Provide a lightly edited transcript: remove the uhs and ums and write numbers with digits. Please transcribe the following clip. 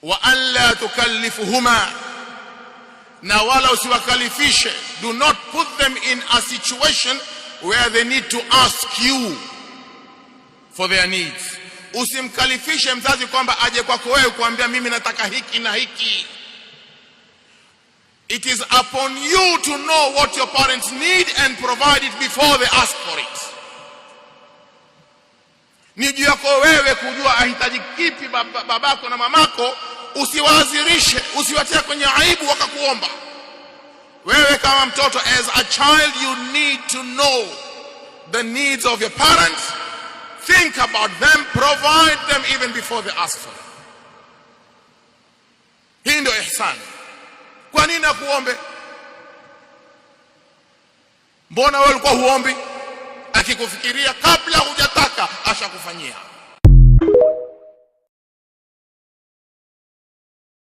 wa an la tukallifuhuma, na wala usiwakalifishe. Do not put them in a situation where they need to ask you for their needs. Usimkalifishe mzazi kwamba aje kwako wewe kuambia mimi nataka hiki na hiki. It is upon you to know what your parents need and provide it before they ask for it. Ni juu yako wewe kujua ahitaji kipi babako na mamako. Usiwazirishe, usiwatia kwenye aibu wakakuomba. Wewe kama mtoto, as a child, you need to know the needs of your parents. Think about them, provide them even before they ask for them. Hii ndio ihsani. Kwa nini akuombe? Mbona wewe ulikuwa huombi? Akikufikiria kabla hujataka ashakufanyia.